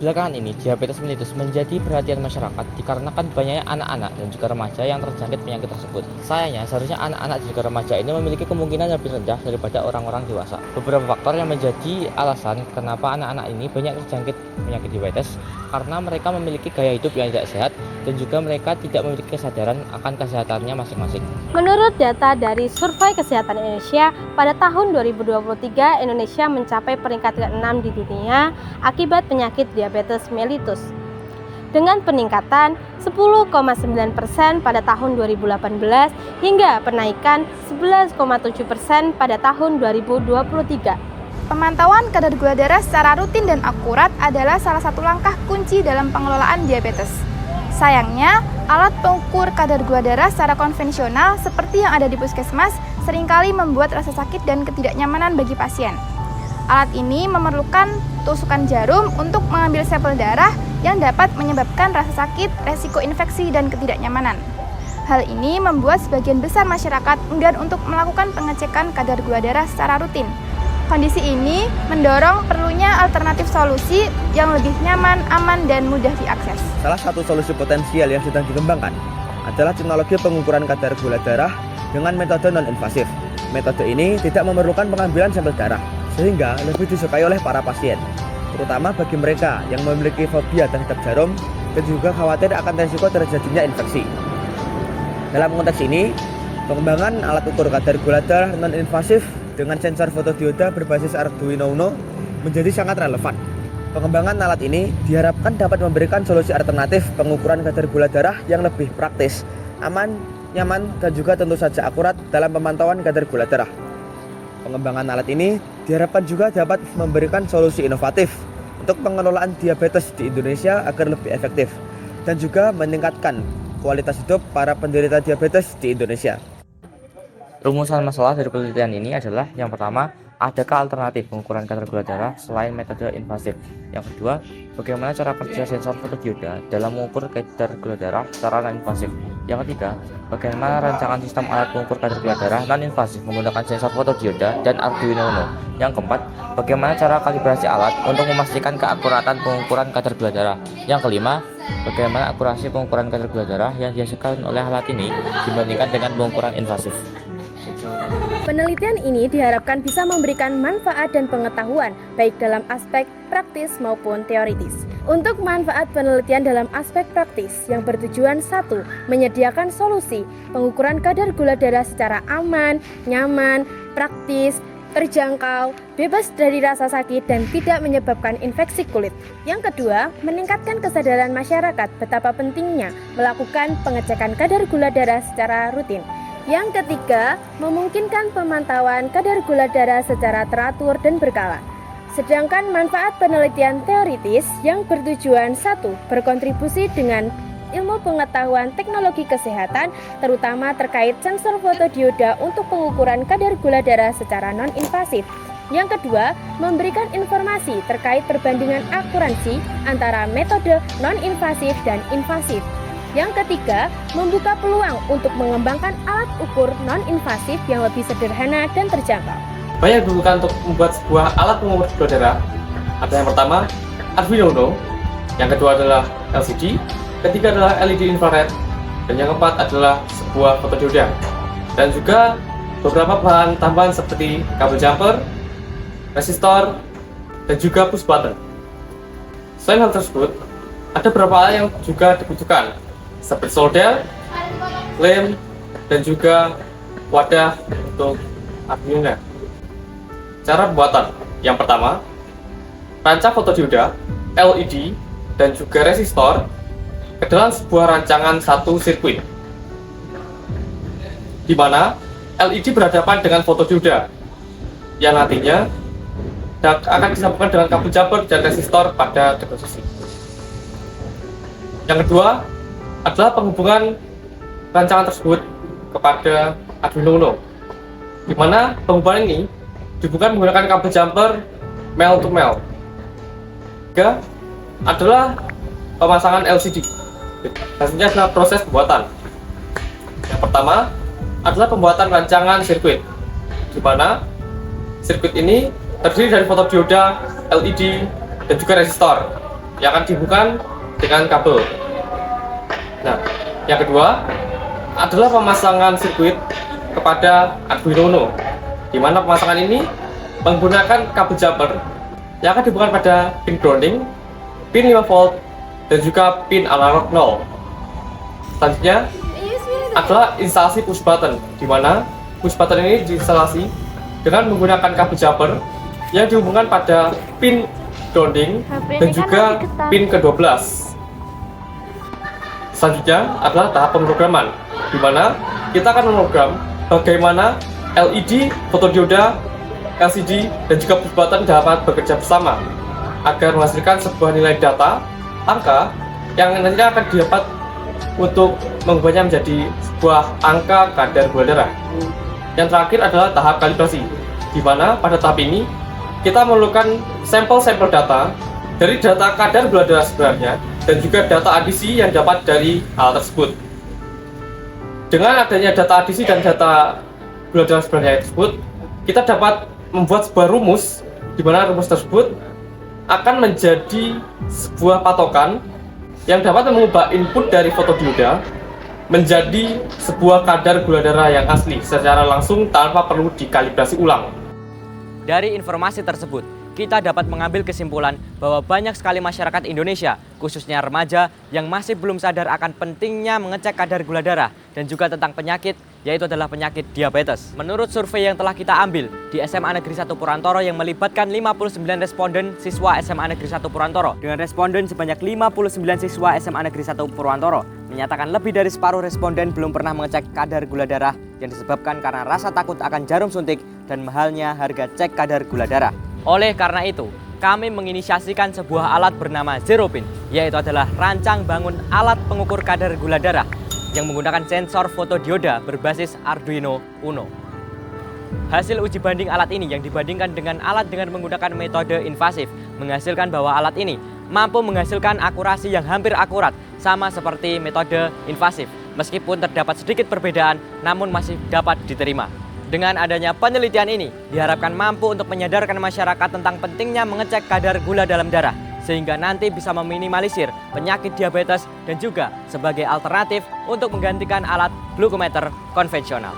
Belakangan ini, diabetes mellitus menjadi perhatian masyarakat dikarenakan banyaknya anak-anak dan juga remaja yang terjangkit penyakit tersebut. Sayangnya, seharusnya anak-anak dan juga remaja ini memiliki kemungkinan lebih rendah daripada orang-orang dewasa. Beberapa faktor yang menjadi alasan kenapa anak-anak ini banyak terjangkit penyakit diabetes karena mereka memiliki gaya hidup yang tidak sehat dan juga mereka tidak memiliki kesadaran akan kesehatannya masing-masing. Menurut data dari Survei Kesehatan Indonesia, pada tahun 2023 Indonesia mencapai peringkat ke-6 di dunia akibat penyakit diabetes mellitus. Dengan peningkatan 10,9% pada tahun 2018 hingga penaikan 11,7% pada tahun 2023. Pemantauan kadar gula darah secara rutin dan akurat adalah salah satu langkah kunci dalam pengelolaan diabetes. Sayangnya, alat pengukur kadar gula darah secara konvensional seperti yang ada di puskesmas seringkali membuat rasa sakit dan ketidaknyamanan bagi pasien. Alat ini memerlukan tusukan jarum untuk mengambil sampel darah yang dapat menyebabkan rasa sakit, resiko infeksi, dan ketidaknyamanan. Hal ini membuat sebagian besar masyarakat enggan untuk melakukan pengecekan kadar gula darah secara rutin. Kondisi ini mendorong perlunya alternatif solusi yang lebih nyaman, aman, dan mudah diakses. Salah satu solusi potensial yang sedang dikembangkan adalah teknologi pengukuran kadar gula darah dengan metode non-invasif. Metode ini tidak memerlukan pengambilan sampel darah, sehingga lebih disukai oleh para pasien, terutama bagi mereka yang memiliki fobia terhadap jarum dan juga khawatir akan risiko terjadinya infeksi. Dalam konteks ini, pengembangan alat ukur kadar gula darah non-invasif dengan sensor fotodioda berbasis Arduino Uno menjadi sangat relevan. Pengembangan alat ini diharapkan dapat memberikan solusi alternatif pengukuran kadar gula darah yang lebih praktis, aman, nyaman, dan juga tentu saja akurat dalam pemantauan kadar gula darah. Pengembangan alat ini diharapkan juga dapat memberikan solusi inovatif untuk pengelolaan diabetes di Indonesia agar lebih efektif dan juga meningkatkan kualitas hidup para penderita diabetes di Indonesia. Rumusan masalah dari penelitian ini adalah yang pertama, adakah alternatif pengukuran kadar gula darah selain metode invasif? Yang kedua, bagaimana cara kerja sensor fotodioda dalam mengukur kadar gula darah secara non-invasif? Yang ketiga, bagaimana rancangan sistem alat pengukur kadar gula darah non-invasif menggunakan sensor fotodioda dan Arduino Uno? Yang keempat, bagaimana cara kalibrasi alat untuk memastikan keakuratan pengukuran kadar gula darah? Yang kelima, bagaimana akurasi pengukuran kadar gula darah yang dihasilkan oleh alat ini dibandingkan dengan pengukuran invasif? Penelitian ini diharapkan bisa memberikan manfaat dan pengetahuan baik dalam aspek praktis maupun teoritis. Untuk manfaat penelitian dalam aspek praktis yang bertujuan 1. Menyediakan solusi pengukuran kadar gula darah secara aman, nyaman, praktis, terjangkau, bebas dari rasa sakit dan tidak menyebabkan infeksi kulit. Yang kedua, meningkatkan kesadaran masyarakat betapa pentingnya melakukan pengecekan kadar gula darah secara rutin. Yang ketiga, memungkinkan pemantauan kadar gula darah secara teratur dan berkala. Sedangkan manfaat penelitian teoritis yang bertujuan 1. Berkontribusi dengan ilmu pengetahuan teknologi kesehatan, terutama terkait sensor fotodioda untuk pengukuran kadar gula darah secara non-invasif. Yang kedua, memberikan informasi terkait perbandingan akuransi antara metode non-invasif dan invasif. Yang ketiga, membuka peluang untuk mengembangkan alat ukur non-invasif yang lebih sederhana dan terjangkau. Banyak dibutuhkan untuk membuat sebuah alat pengukur gula darah. Ada yang pertama, Arduino Uno, yang kedua adalah LCD, ketiga adalah LED infrared, dan yang keempat adalah sebuah fotodioda. Dan juga beberapa bahan tambahan seperti kabel jumper, resistor, dan juga push button. Selain hal tersebut, ada beberapa hal yang juga dibutuhkan, seperti solder, lem, dan juga wadah untuk Arduino. Cara pembuatan, yang pertama, rancang fotodioda, LED, dan juga resistor ke dalam sebuah rancangan satu sirkuit, di mana LED berhadapan dengan fotodioda, yang nantinya akan disambungkan dengan kabel jumper dan resistor pada kedua sisi. Yang kedua adalah penghubungan rancangan tersebut kepada Arduino Uno, di mana penghubungan ini dihubungkan menggunakan kabel jumper male to male. Ketiga adalah pemasangan LCD. Hasilnya adalah proses pembuatan. Yang pertama adalah pembuatan rancangan sirkuit, di mana sirkuit ini terdiri dari fotodioda, LED, dan juga resistor. yang akan dihubungkan dengan kabel. Nah, yang kedua adalah pemasangan sirkuit kepada Arduino Uno, di mana pemasangan ini menggunakan kabel jumper yang akan dihubungkan pada pin grounding, pin 5 volt, dan juga pin analog 0. Selanjutnya adalah instalasi push button, di mana push button ini diinstalasi dengan menggunakan kabel jumper yang dihubungkan pada pin grounding dan juga pin ke-12. Selanjutnya adalah tahap pemrograman, di mana kita akan memprogram bagaimana LED, fotodioda, LCD, dan juga push button dapat bekerja bersama agar menghasilkan sebuah nilai data, angka, yang nantinya akan didapat untuk mengubahnya menjadi sebuah angka kadar gula darah. Yang terakhir adalah tahap kalibrasi, di mana pada tahap ini kita memerlukan sampel-sampel data dari data kadar gula darah sebenarnya dan juga data adisi yang dapat dari hal tersebut. Dengan adanya data adisi dan data gula darah sebenarnya tersebut, kita dapat membuat sebuah rumus, di mana rumus tersebut akan menjadi sebuah patokan yang dapat mengubah input dari fotodioda menjadi sebuah kadar gula darah yang asli secara langsung tanpa perlu dikalibrasi ulang. Dari informasi tersebut, kita dapat mengambil kesimpulan bahwa banyak sekali masyarakat Indonesia, khususnya remaja, yang masih belum sadar akan pentingnya mengecek kadar gula darah dan juga tentang penyakit, yaitu adalah penyakit diabetes. Menurut survei yang telah kita ambil di SMA Negeri 1 Purantoro yang melibatkan 59 responden siswa SMA Negeri 1 Purantoro, dengan responden sebanyak 59 siswa SMA Negeri 1 Purantoro, menyatakan lebih dari separuh responden belum pernah mengecek kadar gula darah yang disebabkan karena rasa takut akan jarum suntik dan mahalnya harga cek kadar gula darah. Oleh karena itu, kami menginisiasikan sebuah alat bernama ZeroPin, yaitu adalah rancang bangun alat pengukur kadar gula darah yang menggunakan sensor fotodioda berbasis Arduino Uno. Hasil uji banding alat ini yang dibandingkan dengan alat dengan menggunakan metode invasif menghasilkan bahwa alat ini mampu menghasilkan akurasi yang hampir akurat sama seperti metode invasif. Meskipun terdapat sedikit perbedaan, namun masih dapat diterima. Dengan adanya penelitian ini, diharapkan mampu untuk menyadarkan masyarakat tentang pentingnya mengecek kadar gula dalam darah, sehingga nanti bisa meminimalisir penyakit diabetes dan juga sebagai alternatif untuk menggantikan alat glukometer konvensional.